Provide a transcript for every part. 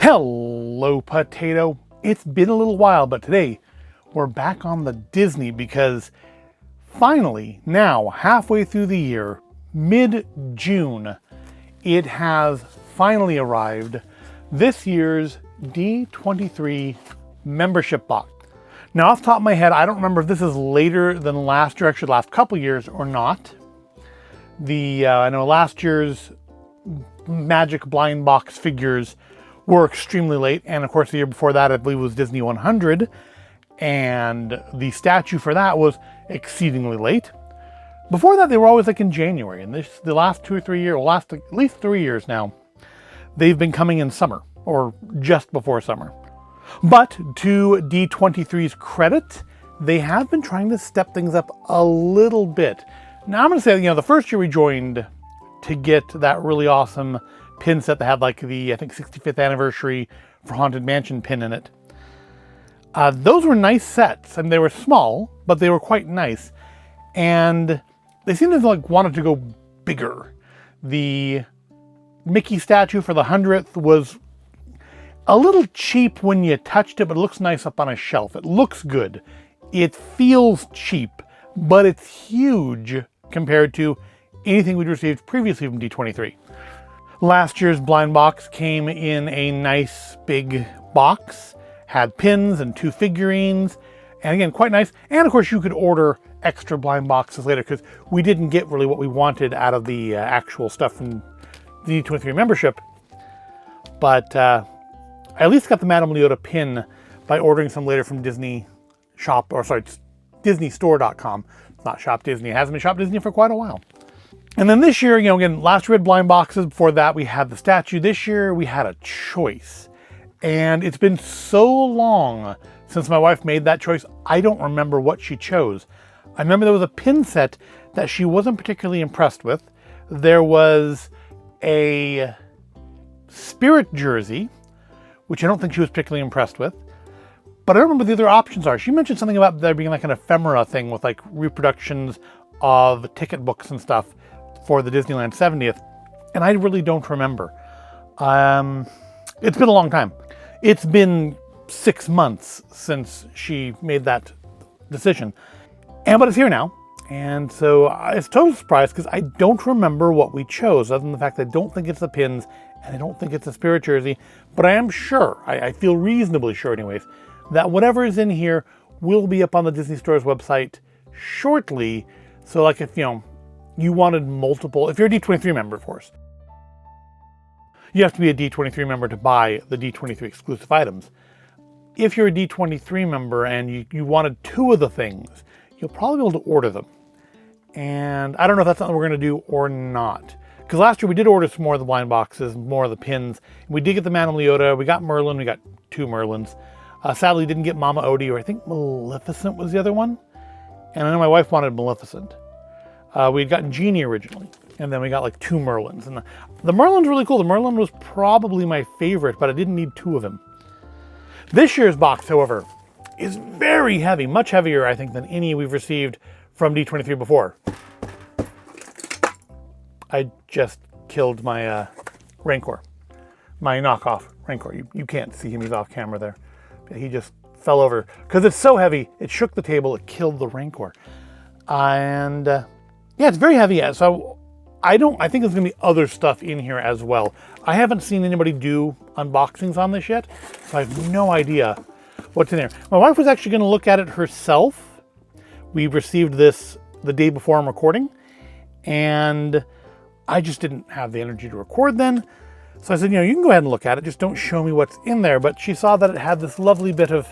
Hello, Potato. It's been a little while, but today we're back on the Disney because finally, now halfway through the year, mid-June, it has finally arrived, this year's D23 membership box. Now, off the top of my head, I don't remember if this is later than last year, actually the last couple years or not. I know last year's Magic Blind Box figures were extremely late, and of course the year before that I believe was Disney 100, and the statue for that was exceedingly late. Before that they were always like in January, and the last 2 or 3 years, last at least 3 years now, they've been coming in summer or just before summer. But to D23's credit, they have been trying to step things up a little bit. Now I'm going to say, the first year we joined to get that really awesome pin set that had like the, I think, 65th anniversary for Haunted Mansion pin in it. Those were nice sets, and they were small, but they were quite nice. And they seemed to like wanted to go bigger. The Mickey statue for the 100th was a little cheap when you touched it, but it looks nice up on a shelf. It looks good. It feels cheap, but it's huge compared to anything we'd received previously from D23. Last year's blind box came in a nice big box, had pins and 2 figurines, and again, quite nice. And of course you could order extra blind boxes later because we didn't get really what we wanted out of the actual stuff from the D23 membership. But I at least got the Madame Leota pin by ordering some later from Disney Shop, or sorry, DisneyStore.com. It's not Shop Disney. It hasn't been Shop Disney for quite a while. And then this year, again, last year we had blind boxes. Before that, we had the statue. This year, we had a choice. And it's been so long since my wife made that choice, I don't remember what she chose. I remember there was a pin set that she wasn't particularly impressed with. There was a Spirit jersey, which I don't think she was particularly impressed with. But I don't remember what the other options are. She mentioned something about there being like an ephemera thing with like reproductions of ticket books and stuff for the Disneyland 70th, and I really don't remember. It's been a long time. It's been 6 months since she made that decision, but it's here now, and so it's a total surprise because I don't remember what we chose, other than the fact that I don't think it's the pins, and I don't think it's a Spirit jersey, but I am sure, I feel reasonably sure anyways, that whatever is in here will be up on the Disney Store's website shortly. So like if, you wanted multiple, if you're a D23 member, of course, you have to be a D23 member to buy the D23 exclusive items. If you're a D23 member and you wanted 2 of the things, you'll probably be able to order them. And I don't know if that's something we're going to do or not. Because last year we did order some more of the blind boxes, more of the pins. We did get the Madame Leota, we got Merlin, we got 2 Merlins. Sadly, didn't get Mama Odie, or I think Maleficent was the other one. And I know my wife wanted Maleficent. We'd gotten Genie originally, and then we got like 2 Merlins. And the Merlin's really cool. The Merlin was probably my favorite, but I didn't need 2 of him. This year's box, however, is very heavy, much heavier, I think, than any we've received from D23 before. I just killed my Rancor, my knockoff Rancor. You can't see him, he's off camera there. He just fell over. Because it's so heavy, it shook the table, it killed the Rancor. Yeah, it's very heavy. So I think there's going to be other stuff in here as well. I haven't seen anybody do unboxings on this yet, so I have no idea what's in there. My wife was actually going to look at it herself. We received this the day before I'm recording, and I just didn't have the energy to record then. So I said, you can go ahead and look at it, just don't show me what's in there. But she saw that it had this lovely bit of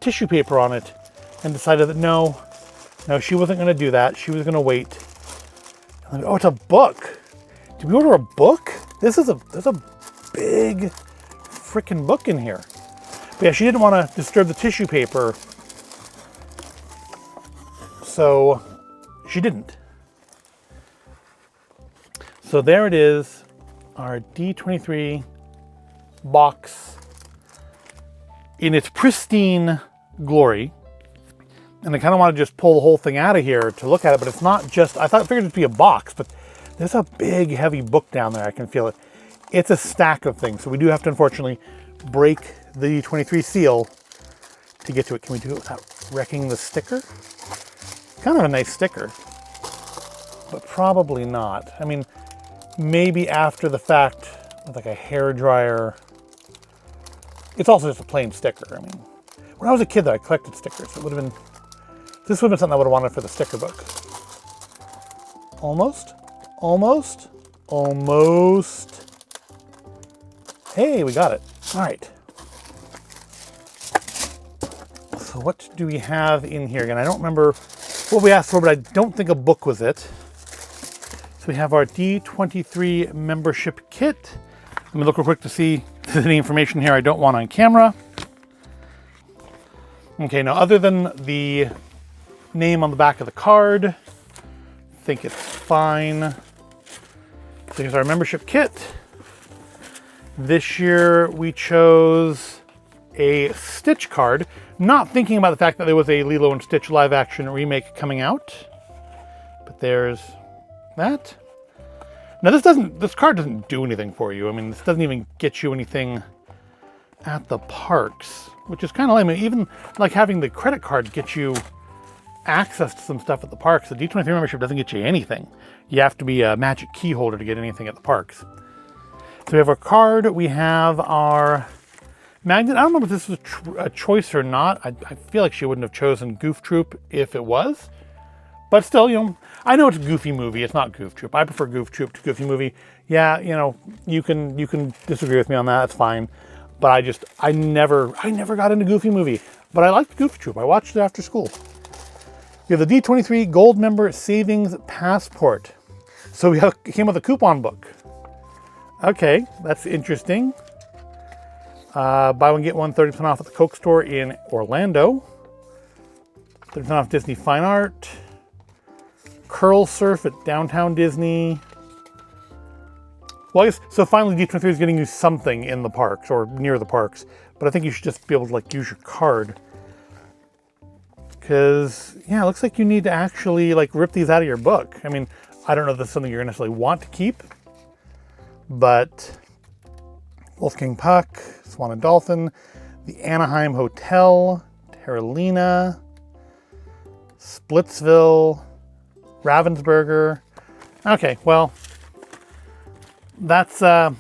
tissue paper on it and decided that no, she wasn't going to do that. She was going to wait. Oh, it's a book. Did we order a book? There's a big freaking book in here. But yeah, she didn't want to disturb the tissue paper, so she didn't. So there it is, our D23 box in its pristine glory. And I kind of want to just pull the whole thing out of here to look at it, but it's not just, I figured it'd be a box, but there's a big heavy book down there. I can feel it. It's a stack of things. So we do have to unfortunately break the D23 seal to get to it. Can we do it without wrecking the sticker? Kind of a nice sticker, but probably not. I mean, maybe after the fact with like a hair dryer. It's also just a plain sticker. I mean, when I was a kid, though, I collected stickers. It would have been, this would have been something I would have wanted for the sticker book. Almost, almost, almost. Hey, we got it. All right. So what do we have in here? Again, I don't remember what we asked for, but I don't think a book was it. So we have our D23 membership kit. Let me look real quick to see if there's any information here I don't want on camera. Okay, now other than the name on the back of the card, I think it's fine. So here's our membership kit. This year we chose a Stitch card, not thinking about the fact that there was a Lilo and Stitch live action remake coming out. But there's that. Now this card doesn't do anything for you. I mean, this doesn't even get you anything at the parks, which is kind of lame. I mean, even like having the credit card get you access to some stuff at the parks. The D23 membership doesn't get you anything. You have to be a magic key holder to get anything at the parks. So we have our card, we have our magnet. I don't know if this was a choice or not. I feel like she wouldn't have chosen Goof Troop if it was. But still, you know, I know it's a Goofy movie. It's not Goof Troop. I prefer Goof Troop to Goofy movie. Yeah, you know, you can disagree with me on that. That's fine. But I never got into Goofy movie. But I liked Goof Troop. I watched it after school. We have the D23 Gold Member Savings Passport. So it came with a coupon book. Okay, that's interesting. Buy one, get one, 30% off at the Coke store in Orlando. 30% off Disney Fine Art. Curl Surf at Downtown Disney. Well, I guess, so finally D23 is getting you something in the parks or near the parks, but I think you should just be able to like use your card. Because, yeah, it looks like you need to actually like rip these out of your book. I mean, I don't know if this is something you're gonna necessarily want to keep, but Wolf King Puck, Swan and Dolphin, the Anaheim Hotel, Terralina, Splitsville, Ravensburger. Okay, well, that's an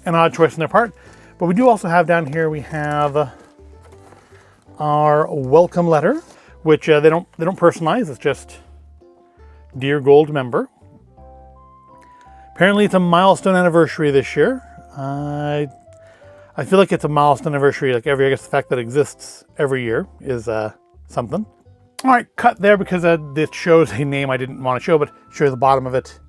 odd choice on their part. But we do also have down here, we have our welcome letter, which they don't personalize. It's just Dear Gold Member. Apparently it's a milestone anniversary this year. I feel like it's a milestone anniversary like every year. I guess the fact that it exists every year is something. All right, cut there because this shows a name I didn't want to show, but show the bottom of it.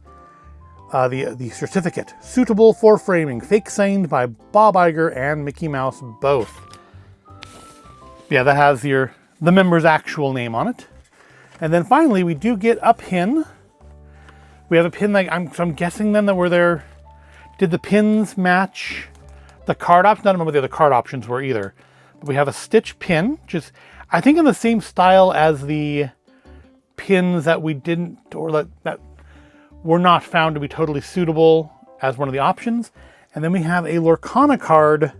The certificate, suitable for framing, fake signed by Bob Iger and Mickey Mouse both. Yeah, that has the member's actual name on it. And then finally, we do get a pin. We have a pin that I'm guessing then that were there. Did the pins match the card options? I don't remember what the other card options were either. But we have a Stitch pin, which is, I think, in the same style as the pins that we didn't, or that were not found to be totally suitable as one of the options. And then we have a Lorcana card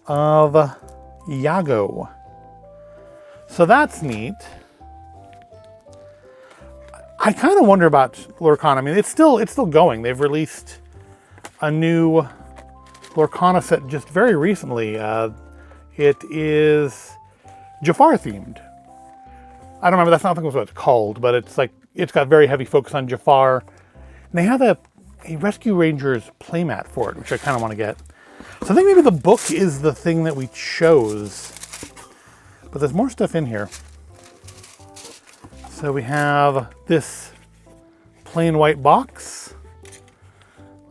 of Iago. So that's neat. I kind of wonder about Lorcana. I mean, it's still going. They've released a new Lorcana set just very recently. It is Jafar themed. I don't remember, that's not what it's called, but it's like, it's got very heavy focus on Jafar. And they have a Rescue Rangers playmat for it, which I kind of want to get. So I think maybe the book is the thing that we chose. But there's more stuff in here. So we have this plain white box.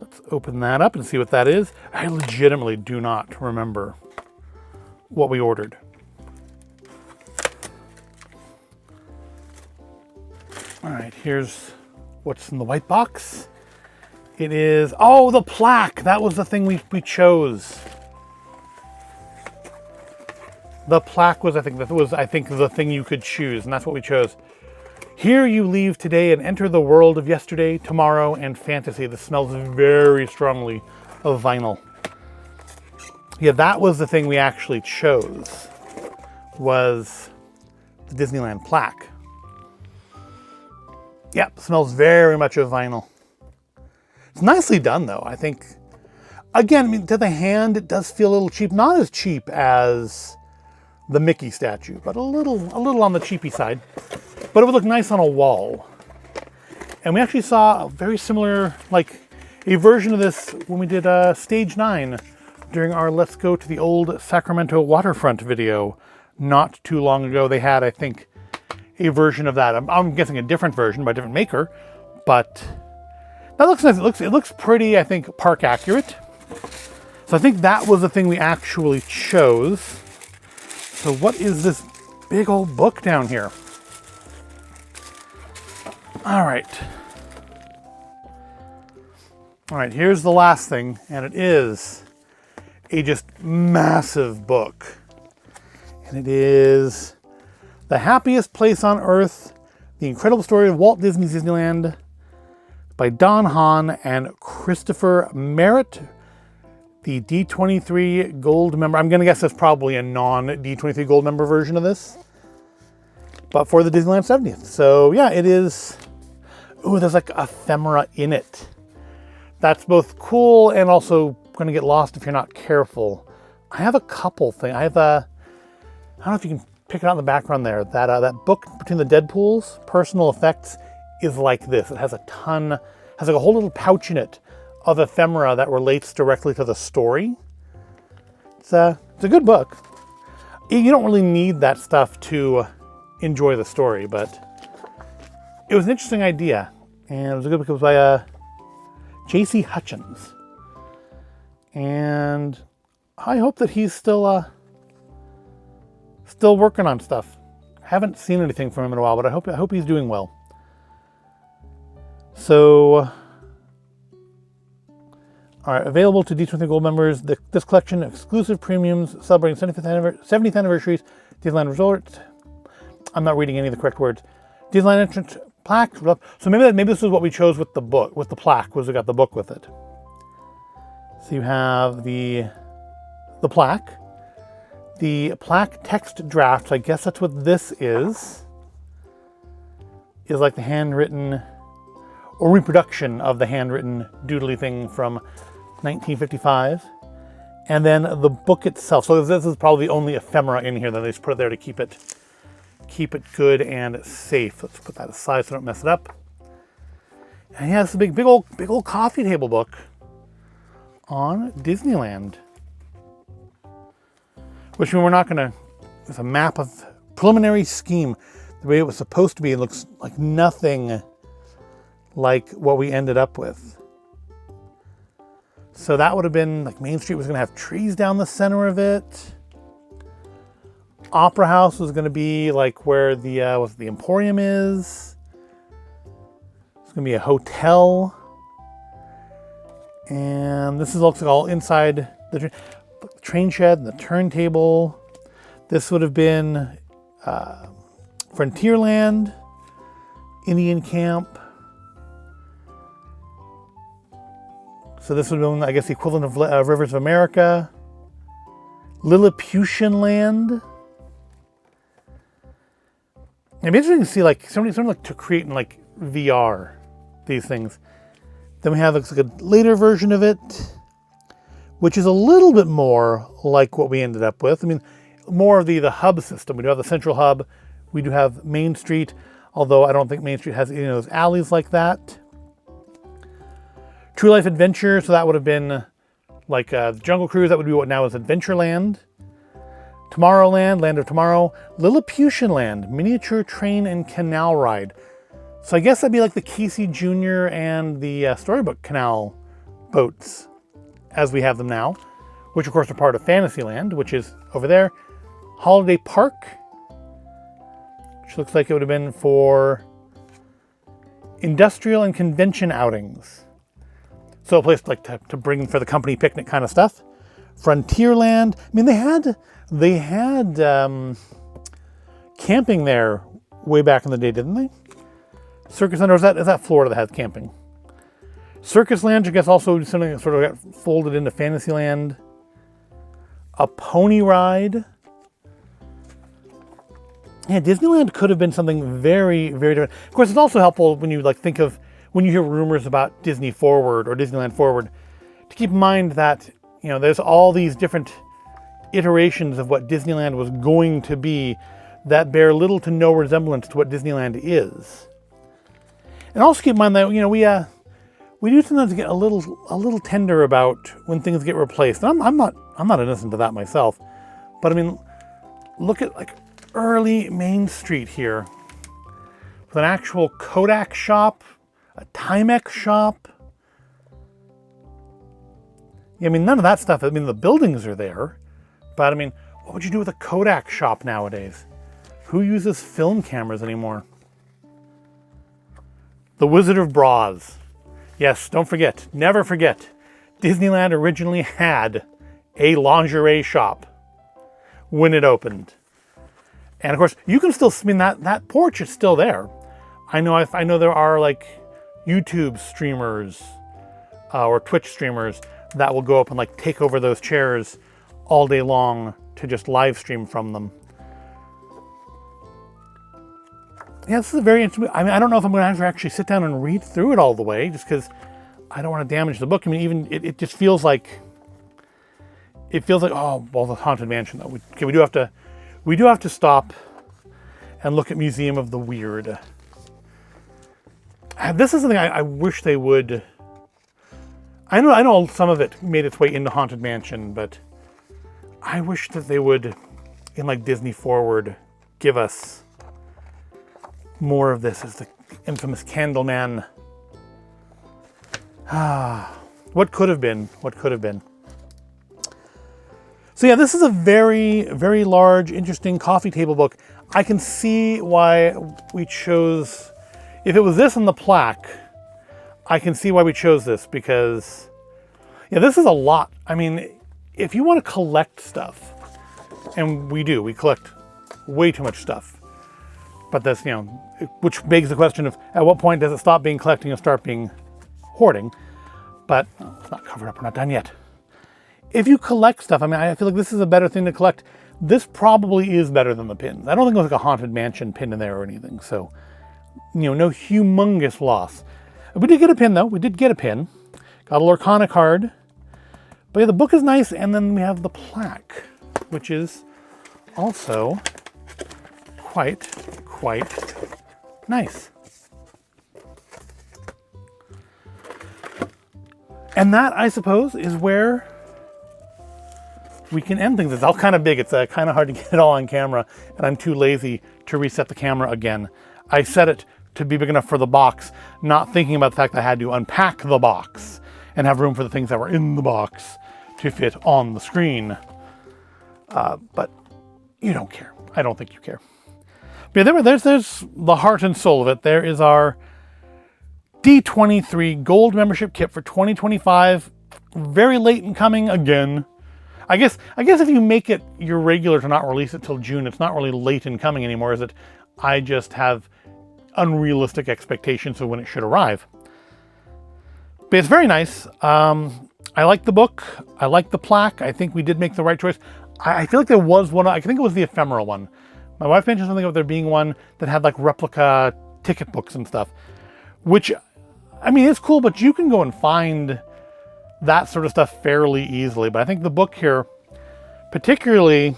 Let's open that up and see what that is. I legitimately do not remember what we ordered. All right, here's what's in the white box. It is, oh, the plaque. That was the thing we chose. The plaque was, I think the thing you could choose, and that's what we chose. Here you leave today and enter the world of yesterday, tomorrow, and fantasy. This smells very strongly of vinyl. Yeah, that was the thing we actually chose, was the Disneyland plaque. Yep, smells very much of vinyl. It's nicely done though, I think. Again, I mean, to the hand, it does feel a little cheap. Not as cheap as the Mickey statue, but a little on the cheapy side. But it would look nice on a wall. And we actually saw a very similar, like a version of this when we did Stage 9 during our Let's Go to the Old Sacramento Waterfront video not too long ago. They had, I think, a version of that. I'm guessing a different version by a different maker, but that looks nice. It looks pretty, I think, park accurate. So I think that was the thing we actually chose. So what is this big old book down here? All right, here's the last thing, and it is a just massive book. And it is The Happiest Place on Earth, The Incredible Story of Walt Disney's Disneyland by Don Hahn and Christopher Merritt. The D23 Gold Member. I'm going to guess that's probably a non-D23 Gold Member version of this, but for the Disneyland 70th. So yeah, it is. Ooh, there's like ephemera in it. That's both cool and also going to get lost if you're not careful. I have a couple things. I don't know if you can pick it out in the background there. That book Between the Deadpools, Personal Effects, is like this. It has a ton, has like a whole little pouch in it of ephemera that relates directly to the story. It's a good book. You don't really need that stuff to enjoy the story, but it was an interesting idea. And it was a good book. It was by J.C. Hutchins. And I hope that he's still working on stuff. I haven't seen anything from him in a while, but I hope he's doing well. So, all right, available to D23 Gold members. This collection of exclusive premiums celebrating 70th anniversaries, Disneyland Resort. I'm not reading any of the correct words. Disneyland entrance plaque. So maybe this is what we chose with the book, with the plaque, was we got the book with it. So you have the plaque. The plaque text draft, I guess that's what this is like the handwritten or reproduction of the handwritten doodly thing from 1955. And then the book itself. So this is probably the only ephemera in here that they just put it there to keep it good and safe. Let's put that aside so I don't mess it up. And he has a big old coffee table book on Disneyland. Which we're not going to, it's a map of preliminary scheme. The way it was supposed to be, it looks like nothing like what we ended up with. So that would have been, like Main Street was going to have trees down the center of it. Opera House was going to be like where the Emporium is. It's going to be a hotel. And this looks like all inside the train shed and the turntable. This would have been Frontierland, Indian Camp. So this would have been, I guess, the equivalent of Rivers of America. Lilliputian Land. It'd be interesting to see like something like to create in like VR these things. Then we have like a later version of it, which is a little bit more like what we ended up with. I mean, more of the hub system. We do have the central hub. We do have Main Street, although I don't think Main Street has any of those alleys like that. True Life Adventure, so that would have been like Jungle Cruise. That would be what now is Adventureland. Tomorrowland, Land of Tomorrow. Lilliputian Land, Miniature Train and Canal Ride. So I guess that'd be like the Casey Jr. and the Storybook Canal boats as we have them now, which of course are part of Fantasyland, which is over there. Holiday Park, which looks like it would have been for industrial and convention outings. So a place like to bring for the company picnic kind of stuff. Frontierland. I mean, they had camping there way back in the day, didn't they? Circus Land, or is that Florida that has camping? Circus Land, I guess, also something that sort of got folded into Fantasyland. a pony ride. Yeah, Disneyland could have been something very, very different. Of course, it's also helpful when you like think of, when you hear rumors about Disney Forward or Disneyland Forward, to keep in mind that, you know, there's all these different iterations of what Disneyland was going to be that bear little to no resemblance to what Disneyland is. And also keep in mind that, you know, we do sometimes get a little tender about when things get replaced. And I'm not innocent to that myself, but I mean, look at like early Main Street here with an actual Kodak shop, a Timex shop. Yeah, I mean, none of that stuff. I mean, the buildings are there, but I mean, what would you do with a Kodak shop nowadays? Who uses film cameras anymore? The Wizard of Bras. Yes, don't forget, never forget, Disneyland originally had a lingerie shop when it opened. And of course, you can still, I mean, that porch is still there. I know there are like YouTube streamers or Twitch streamers that will go up and like take over those chairs all day long to just live stream from them. Yeah, this is a very interesting. I mean, I don't know if I'm going to actually sit down and read through it all the way, just because I don't want to damage the book. I mean, even it just feels like, oh, well, the Haunted Mansion though. We do have to stop and look at Museum of the Weird. This is something I wish they would. I know some of it made its way into Haunted Mansion, but I wish that they would, in like Disney Forward, give us more of this as the infamous Candleman. What could have been? What could have been? So yeah, this is a very, very large, interesting coffee table book. I can see why we chose, if it was this and the plaque, I can see why we chose this, because yeah, this is a lot. I mean, if you want to collect stuff, and we collect way too much stuff. But that's, you know, which begs the question of at what point does it stop being collecting and start being hoarding? But it's not covered up, we're not done yet. If you collect stuff, I mean, I feel like this is a better thing to collect. This probably is better than the pins. I don't think there's like a Haunted Mansion pin in there or anything. So, you know, no humongous loss. We did get a pin though. We did get a pin. Got a Lorcana card. But yeah, the book is nice. And then we have the plaque, which is also quite nice. And that, I suppose, is where we can end things. It's all kind of big. It's kind of hard to get it all on camera, and I'm too lazy to reset the camera again. I set it to be big enough for the box, not thinking about the fact that I had to unpack the box and have room for the things that were in the box to fit on the screen. But you don't care. I don't think you care. But yeah, there's the heart and soul of it. There is our D23 Gold Membership Kit for 2025. Very late in coming again. I guess if you make it your regular to not release it till June, it's not really late in coming anymore, is it? I just have unrealistic expectations of when it should arrive. But it's very nice. I like the book. I like the plaque. I think we did make the right choice. I feel like there was one, I think it was the ephemeral one. My wife mentioned something about there being one that had like replica ticket books and stuff, which, I mean, it's cool, but you can go and find that sort of stuff fairly easily. But I think the book here, particularly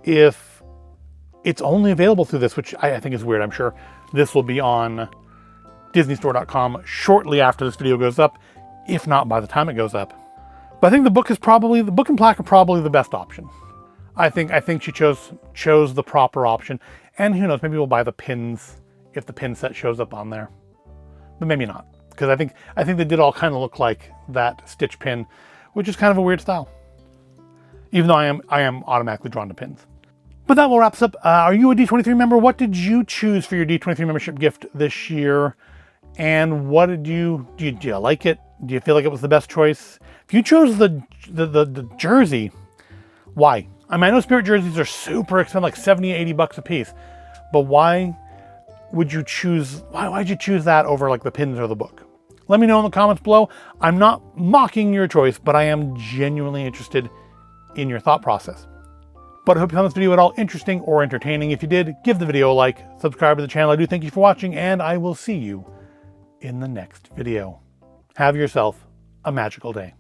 if it's only available through this, which I think is weird. I'm sure this will be on DisneyStore.com shortly after this video goes up, if not by the time it goes up. But I think the book and plaque are probably the best option. I think she chose the proper option. And who knows, maybe we'll buy the pins if the pin set shows up on there. But maybe not. Because I think they did all kind of look like that stitch pin, which is kind of a weird style. Even though I am automatically drawn to pins. But that will wrap us up. Are you a D23 member? What did you choose for your D23 membership gift this year? And what did do you like it? Do you feel like it was the best choice? If you chose the jersey, why? I mean, I know Spirit jerseys are super expensive, like 70, 80 bucks a piece. But why would you choose, why'd you choose that over like the pins or the book? Let me know in the comments below. I'm not mocking your choice, but I am genuinely interested in your thought process. But I hope you found this video at all interesting or entertaining. If you did, give the video a like, subscribe to the channel. I do thank you for watching, and I will see you in the next video. Have yourself a magical day.